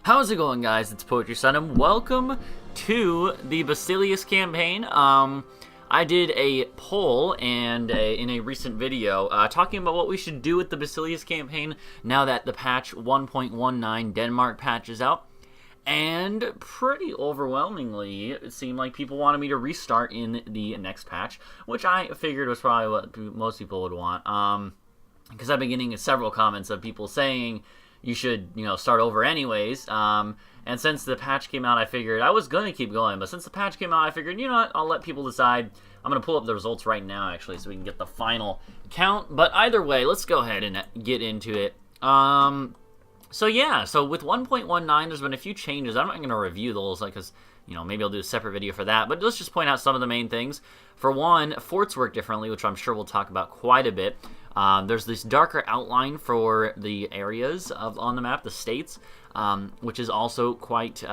How's it going, guys? It's Poetry Son, and welcome to the Basileus campaign. I did a poll and in a recent video talking about what we should do with the Basileus campaign now that the patch 1.19 Denmark patch is out. And pretty overwhelmingly, it seemed like people wanted me to restart in the next patch, which I figured was probably what most people would want. Because I've been getting several comments of people saying you should, start over anyways. And since the patch came out, I figured I was going to keep going. But since the patch came out, I figured, you know what, I'll let people decide. I'm going to pull up the results right now, actually, so we can get the final count. But either way, let's go ahead and get into it. So with 1.19, there's been a few changes. I'm not going to review those, because, maybe I'll do a separate video for that. But let's just point out some of the main things. For one, forts work differently, which I'm sure we'll talk about quite a bit. There's this darker outline for the areas on the map, the states, which is also quite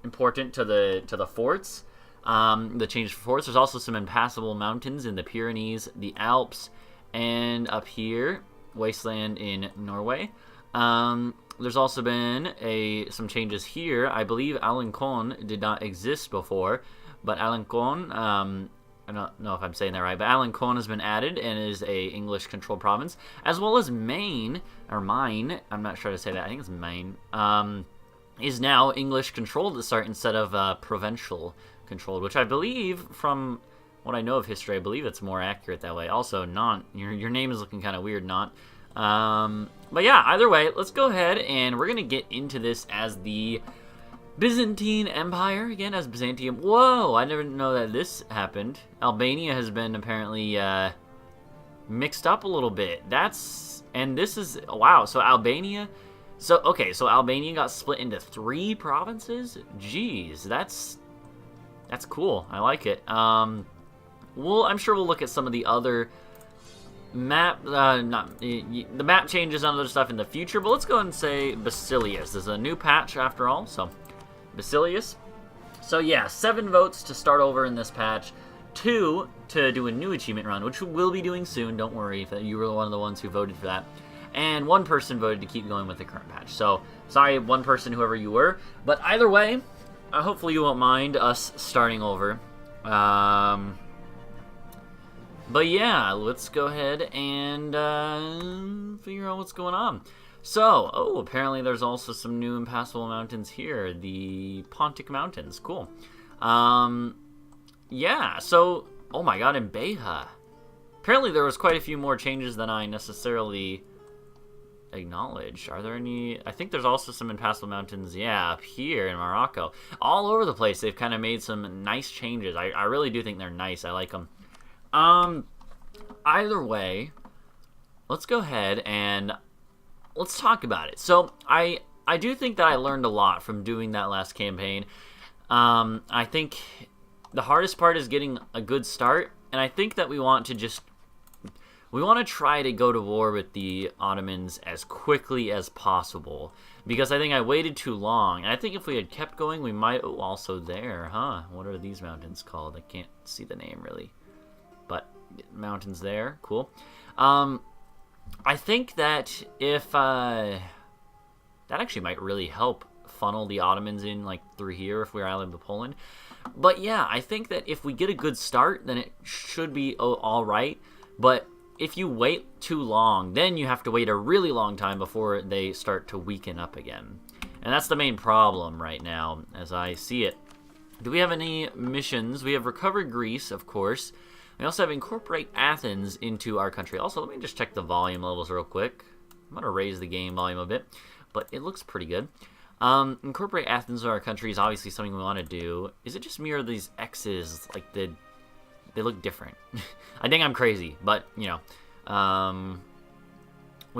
important to the forts. The changes for forts. There's also some impassable mountains in the Pyrenees, the Alps, and up here, wasteland in Norway. There's also been some changes here. I believe Alencon did not exist before, but Alencon, I don't know if I'm saying that right, but Alencon has been added and is a English-controlled province, as well as Maine, or Mine, I'm not sure how to say that, I think it's Maine, is now English-controlled to start instead of provincial-controlled, which I believe, from what I know of history, I believe it's more accurate that way. Also, Nantes, your name is looking kind of weird, Nantes. But yeah, either way, let's go ahead and we're going to get into this as the Byzantine Empire, again, as Byzantium. Whoa, I never know that this happened. Albania has been apparently mixed up a little bit. And this is, wow, so Albania, so Albania got split into 3 provinces? Jeez, that's cool. I like it. I'm sure we'll look at some of the other map, the map changes and other stuff in the future, but let's go ahead and say Basileus. There's a new patch after all, so Basileus. So yeah, 7 votes to start over in this patch, 2 to do a new achievement run, which we'll be doing soon. Don't worry if you were one of the ones who voted for that. And 1 person voted to keep going with the current patch. So sorry, 1 person, whoever you were. But either way, hopefully you won't mind us starting over. But yeah, let's go ahead and figure out what's going on. So, apparently there's also some new impassable mountains here. The Pontic Mountains. Cool. Yeah, so, oh my god, in Beja. Apparently there was quite a few more changes than I necessarily acknowledge. Are there any? I think there's also some impassable mountains, yeah, up here in Morocco. All over the place, they've kind of made some nice changes. I really do think they're nice. I like them. Either way, let's go ahead and let's talk about it. So, I do think that I learned a lot from doing that last campaign. I think the hardest part is getting a good start, and I think that we want to try to go to war with the Ottomans as quickly as possible, because I think I waited too long, and I think if we had kept going, we might, also there, huh? What are these mountains called? I can't see the name, really, but mountains there, cool. I think that if, that actually might really help funnel the Ottomans in, through here if we're allied with Poland. But yeah, I think that if we get a good start, then it should be alright. But if you wait too long, then you have to wait a really long time before they start to weaken up again. And that's the main problem right now, as I see it. Do we have any missions? We have recovered Greece, of course. We also have incorporate Athens into our country. Also, let me just check the volume levels real quick. I'm going to raise the game volume a bit, but it looks pretty good. Incorporate Athens into our country is obviously something we want to do. Is it just me or these X's, they look different? I think I'm crazy, but, we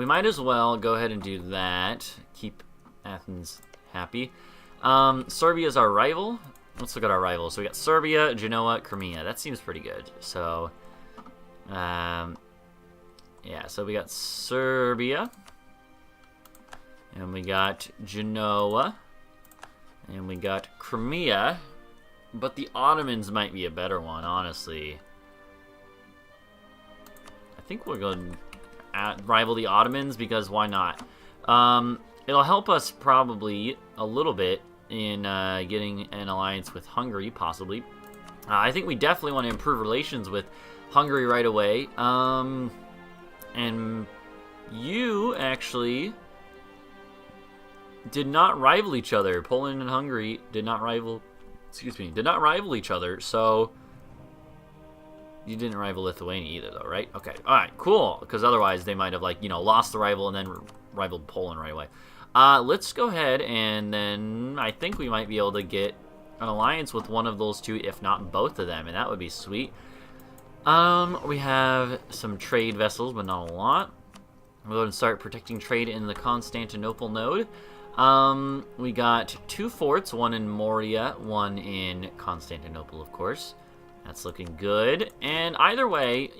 might as well go ahead and do that. Keep Athens happy. Serbia's our rival. Let's look at our rivals. So we got Serbia, Genoa, Crimea. That seems pretty good. So, yeah, so we got Serbia. And we got Genoa. And we got Crimea. But the Ottomans might be a better one, honestly. I think we're going to rival the Ottomans, because why not? it'll help us probably a little bit in getting an alliance with Hungary, possibly. I think we definitely want to improve relations with Hungary right away. And you actually did not rival each other. Poland and Hungary did not rival, did not rival each other. So you didn't rival Lithuania either, though, right? Okay, all right, cool. Because otherwise they might have, like, lost the rival and then rivaled Poland right away. Let's go ahead and then I think we might be able to get an alliance with one of those two, if not both of them, and that would be sweet. We have some trade vessels, but not a lot. We'll go ahead and start protecting trade in the Constantinople node. We got 2 forts, one in Moria, one in Constantinople, of course. That's looking good. And either way,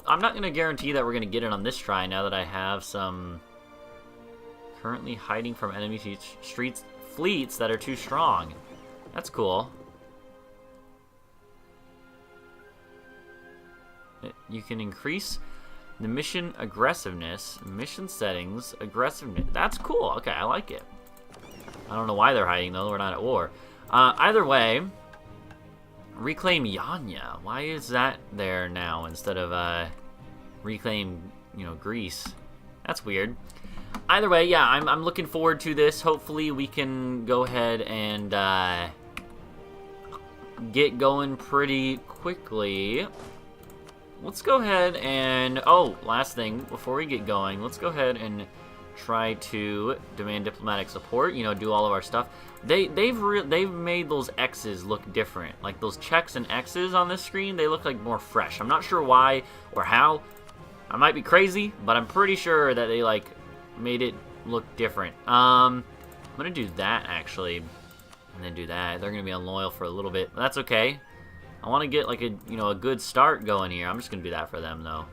I'm not going to guarantee that we're going to get it on this try now that I have some currently hiding from enemy fleets that are too strong. That's cool. You can increase the mission aggressiveness, mission settings, aggressiveness. That's cool. Okay, I like it. I don't know why they're hiding, though. We're not at war. Either way, reclaim Yanya. Why is that there now instead of reclaim, Greece? That's weird. Either way, yeah, I'm looking forward to this. Hopefully we can go ahead and get going pretty quickly. Let's go ahead and... Oh, last thing, before we get going, let's go ahead and try to demand diplomatic support, do all of our stuff. They've made those X's look different. Like, those checks and X's on this screen, they look like more fresh. I'm not sure why or how. I might be crazy, but I'm pretty sure that they, like, made it look different. I'm gonna do that, actually, and then do that. They're gonna be unloyal for a little bit, but that's okay. I want to get, like, a good start going here. I'm just gonna do that for them, though.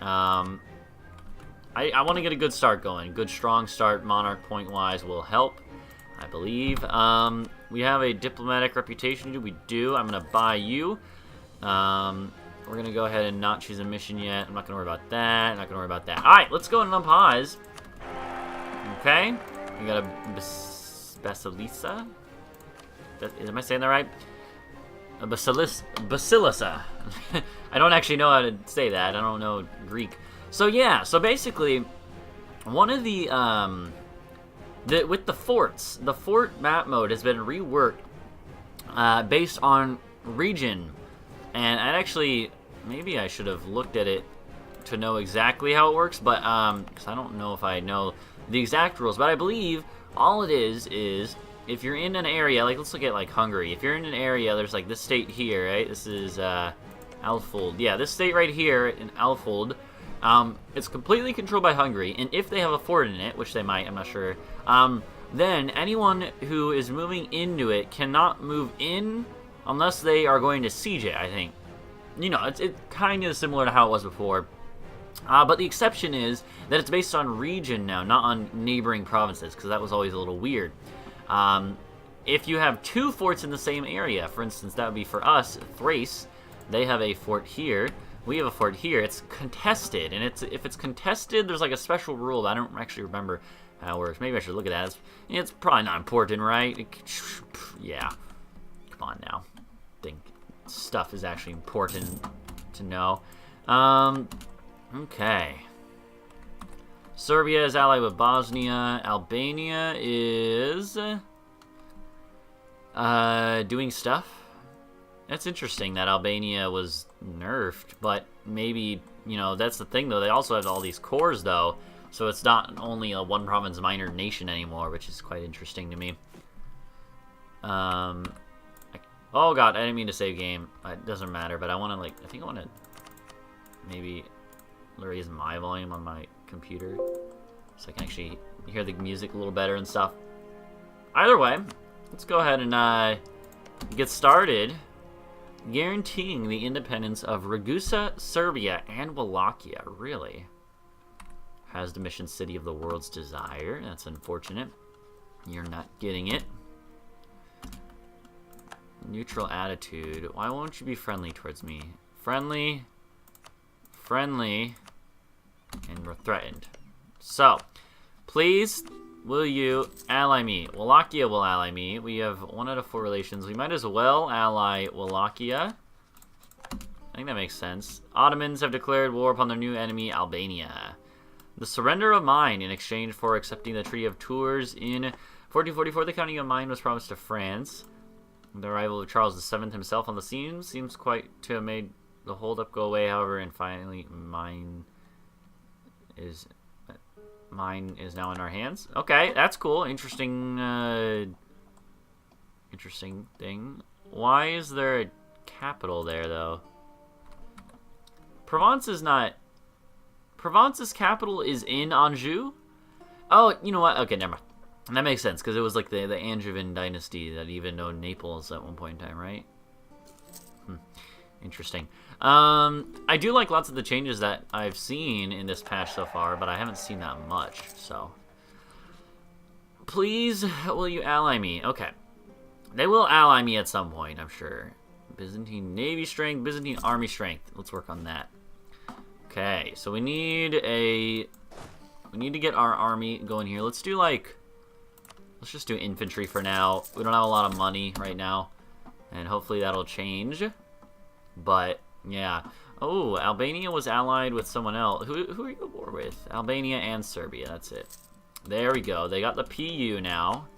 I want to get a good start going. Good, strong start, monarch point-wise will help, I believe. We have a diplomatic reputation. We do. I'm gonna buy you. We're gonna go ahead and not choose a mission yet. I'm not gonna worry about that. I'm not gonna worry about that. All right, let's go and unpause. Okay, we got a Basilisa. Am I saying that right? A Basilisa. I don't actually know how to say that. I don't know Greek. So yeah, so basically, one of the with the forts, the fort map mode has been reworked based on region, and maybe I should have looked at it to know exactly how it works, but because I don't know if I know the exact rules, but I believe all it is if you're in an area, like, let's look at, like, Hungary. If you're in an area, there's, like, this state here, right? This is Alfold. Yeah, this state right here in Alfold, it's completely controlled by Hungary, and if they have a fort in it, which they might, I'm not sure, then anyone who is moving into it cannot move in unless they are going to siege it, I think. It's kind of similar to how it was before. But the exception is that it's based on region now, not on neighboring provinces, because that was always a little weird. If you have 2 forts in the same area, for instance, that would be for us, Thrace. They have a fort here. We have a fort here. It's contested, and if it's contested, there's like a special rule. I don't actually remember how it works. Maybe I should look at that. It's probably not important, right? Yeah. Come on now. I think stuff is actually important to know. Okay. Serbia is allied with Bosnia. Albania is doing stuff. That's interesting that Albania was nerfed, but maybe, that's the thing, though. They also have all these cores, though, so it's not only a one-province minor nation anymore, which is quite interesting to me. Oh, God, I didn't mean to save game. It doesn't matter, but I want to, I think I want to maybe raise my volume on my computer so I can actually hear the music a little better and stuff. Either way, let's go ahead and get started. Guaranteeing the independence of Ragusa, Serbia, and Wallachia. Really? Has the mission city of the world's desire. That's unfortunate. You're not getting it. Neutral attitude. Why won't you be friendly towards me? Friendly. Friendly. And we're threatened. So, please will you ally me? Wallachia will ally me. We have 1 out of 4 relations. We might as well ally Wallachia. I think that makes sense. Ottomans have declared war upon their new enemy, Albania. The surrender of Maine in exchange for accepting the Treaty of Tours in 1444. The county of Maine was promised to France. The arrival of Charles VII himself on the scene seems quite to have made the holdup go away, however, and finally Maine is now in our hands. Okay, that's cool. Interesting thing. Why is there a capital there, though? Provence's capital is in Anjou? Oh, you know what? Okay, never mind. That makes sense, because it was like the Angevin dynasty that even owned Naples at one point in time, right? Interesting. I do like lots of the changes that I've seen in this patch so far, but I haven't seen that much, so. Please, will you ally me? Okay. They will ally me at some point, I'm sure. Byzantine Navy strength, Byzantine Army strength. Let's work on that. Okay, so we need to get our army going here. Let's just do infantry for now. We don't have a lot of money right now, and hopefully that'll change. But yeah. Oh, Albania was allied with someone else. Who are you at war with? Albania and Serbia. That's it. There we go. They got the PU now.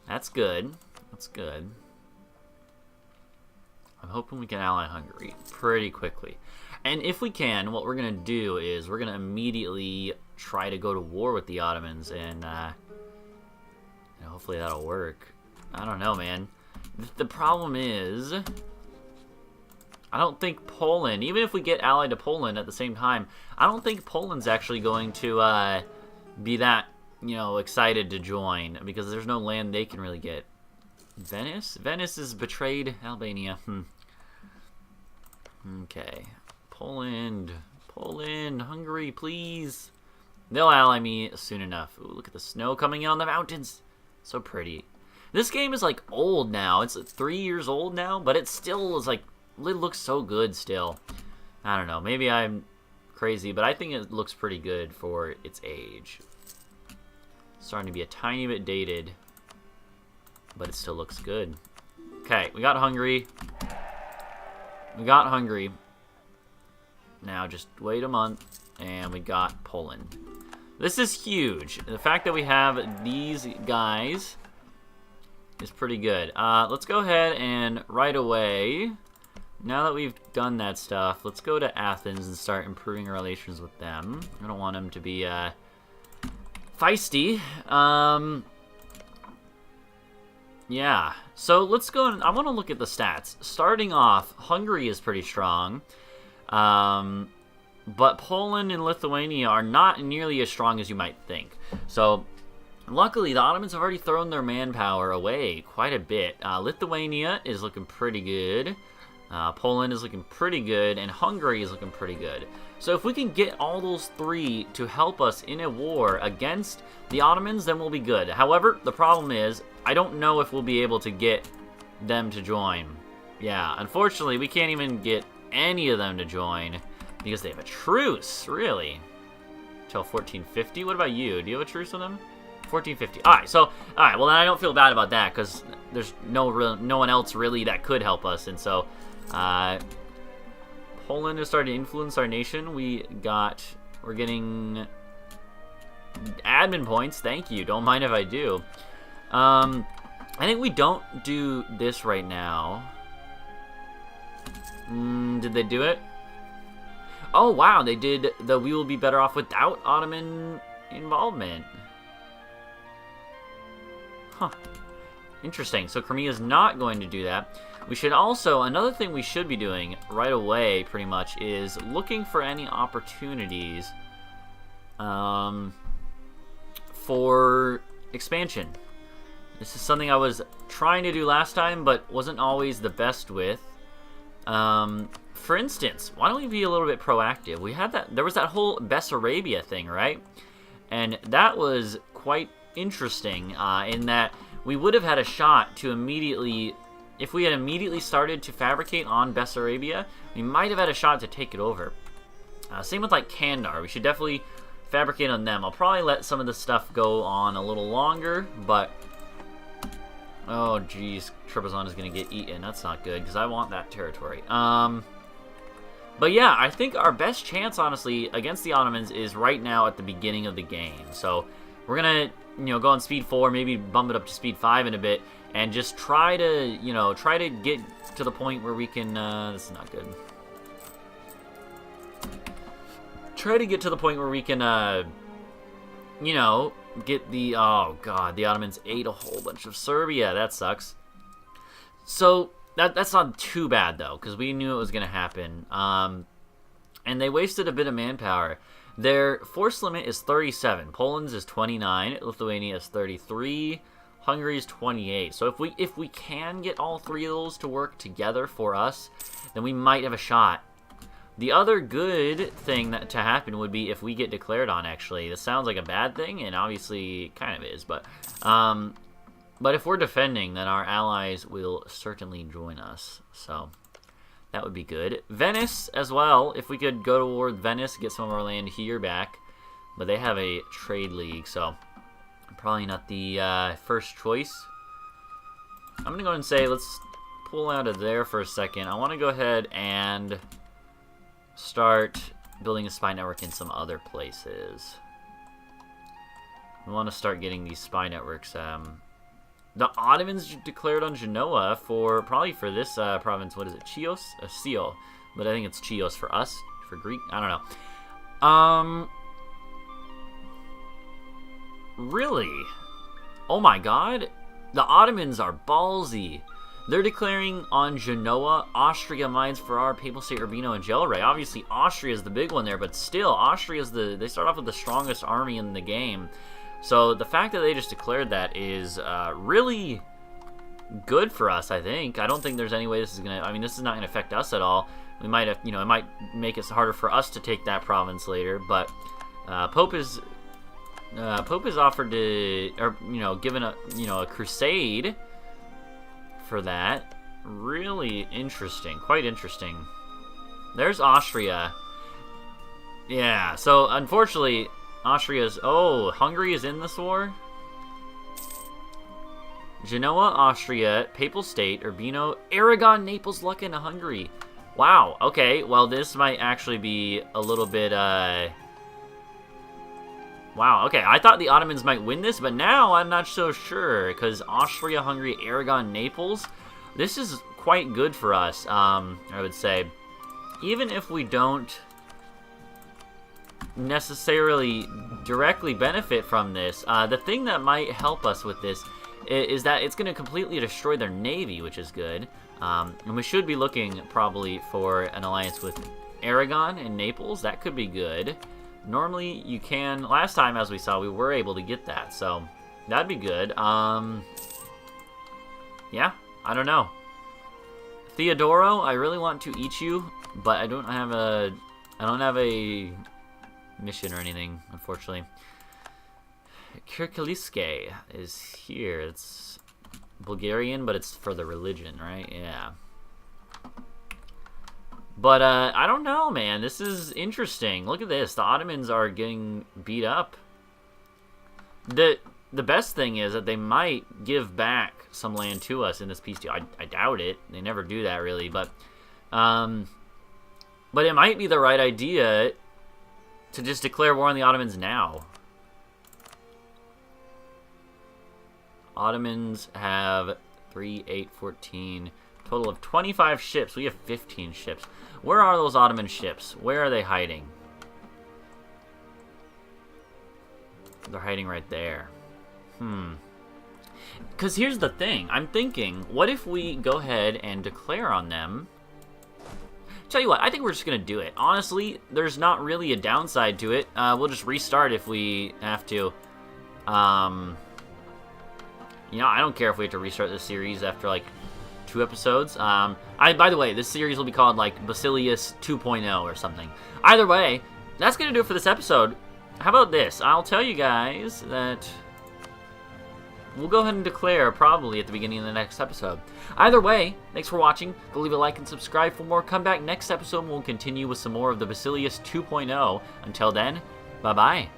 That's good. That's good. I'm hoping we can ally Hungary pretty quickly. And if we can, what we're going to do is we're going to immediately try to go to war with the Ottomans, and hopefully that'll work. I don't know, man. The problem is, I don't think Poland, even if we get allied to Poland at the same time, I don't think Poland's actually going to be that, excited to join, because there's no land they can really get. Venice? Venice has betrayed Albania. Okay. Poland, Hungary, please. They'll ally me soon enough. Ooh, look at the snow coming in on the mountains. So pretty. This game is like old now. It's 3 years old now, but it still is like, it looks so good still. I don't know. Maybe I'm crazy, but I think it looks pretty good for its age. It's starting to be a tiny bit dated, but it still looks good. Okay, we got Hungary. Now just wait a month, and we got Poland. This is huge. The fact that we have these guys is pretty good. Let's go ahead and right away, now that we've done that stuff, let's go to Athens and start improving our relations with them. I don't want them to be feisty. Yeah, so let's go and I want to look at the stats. Starting off, Hungary is pretty strong. But Poland and Lithuania are not nearly as strong as you might think. So, luckily, the Ottomans have already thrown their manpower away quite a bit. Lithuania is looking pretty good. Poland is looking pretty good. And Hungary is looking pretty good. So if we can get all those three to help us in a war against the Ottomans, then we'll be good. However, the problem is, I don't know if we'll be able to get them to join. Yeah, unfortunately, we can't even get any of them to join because they have a truce, really, till 1450. What about you? Do you have a truce with them? 1450. All right, well then I don't feel bad about that because there's no one else really that could help us, and so Poland is starting to influence our nation. We're getting admin points. Thank you. Don't mind if I do. I think we don't do this right now. Did they do it? Oh, wow, they did the we will be better off without Ottoman involvement. Huh. Interesting. So Crimea's not going to do that. We should also, another thing we should be doing right away, pretty much, is looking for any opportunities for expansion. This is something I was trying to do last time, but wasn't always the best with. For instance, why don't we be a little bit proactive? There was that whole Bessarabia thing, right? And that was quite interesting in that we would have had a shot to immediately, if we had immediately started to fabricate on Bessarabia, we might have had a shot to take it over. Same with like Kandar. We should definitely fabricate on them. I'll probably let some of this stuff go on a little longer, but... Oh, geez. Trebizond is going to get eaten. That's not good, because I want that territory. But yeah, I think our best chance, honestly, against the Ottomans is right now at the beginning of the game. So we're going to, go on speed 4, maybe bump it up to speed 5 in a bit, and just try to, get to the point where we can, this is not good. Try to get to the point where we can, get the, oh god, the Ottomans ate a whole bunch of Serbia. That sucks. So, that's not too bad, though, because we knew it was going to happen. And they wasted a bit of manpower. Their force limit is 37. Poland's is 29. Lithuania is 33. Hungary is 28. So if we can get all three of those to work together for us, then we might have a shot. The other good thing to happen would be if we get declared on, actually. This sounds like a bad thing, and obviously it kind of is, but if we're defending, then our allies will certainly join us, so that would be good. Venice, as well, if we could go toward Venice, get some of our land here back, but they have a trade league, so probably not the first choice. I'm going to go ahead and say, let's pull out of there for a second. I want to go ahead and start building a spy network in some other places. We want to start getting these spy networks. The Ottomans declared on Genoa probably for this province. What is it? Chios? Sio. But I think it's Chios for us. For Greek? I don't know. Really? Oh my god. The Ottomans are ballsy. They're declaring on Genoa, Austria, Mainz, Ferrara, Papal State, Urbino, and Gelre. Obviously, Austria is the big one there, but still, Austria is they start off with the strongest army in the game. So the fact that they just declared that is really good for us, I think. I don't think there's any way this is going to... I mean, this is not going to affect us at all. We might have, it might make it harder for us to take that province later, but Pope is offered to, or, given a crusade for that. Really interesting. Quite interesting. There's Austria. Yeah, so unfortunately, Austria's... Oh, Hungary is in this war? Genoa, Austria, Papal State, Urbino, Aragon, Naples, Lucca, and Hungary. Wow, okay, well this might actually be a little bit, Wow, okay, I thought the Ottomans might win this, but now I'm not so sure, because Austria, Hungary, Aragon, Naples, this is quite good for us, I would say. Even if we don't necessarily directly benefit from this, the thing that might help us with this is that it's going to completely destroy their navy, which is good. And we should be looking probably for an alliance with Aragon and Naples. That could be good. Normally, you can... Last time, as we saw, we were able to get that, so that'd be good. Yeah, I don't know. Theodoro, I really want to eat you, but I don't have a mission or anything, unfortunately. Kirkiliske is here. It's Bulgarian, but it's for the religion, right? Yeah. But, I don't know, man. This is interesting. Look at this. The Ottomans are getting beat up. The best thing is that they might give back some land to us in this peace deal. I doubt it. They never do that, really. But it might be the right idea to just declare war on the Ottomans now. Ottomans have 3, 8, 14... Total of 25 ships. We have 15 ships. Where are those Ottoman ships? Where are they hiding? They're hiding right there. Because here's the thing. I'm thinking, what if we go ahead and declare on them? Tell you what, I think we're just going to do it. Honestly, there's not really a downside to it. We'll just restart if we have to. I don't care if we have to restart the series after, like, 2 episodes. By the way, this series will be called, like, Basileus 2.0 or something. Either way, that's going to do it for this episode. How about this? I'll tell you guys that we'll go ahead and declare probably at the beginning of the next episode. Either way, thanks for watching. Go leave a like and subscribe for more. Come back next episode and we'll continue with some more of the Basileus 2.0. Until then, bye-bye.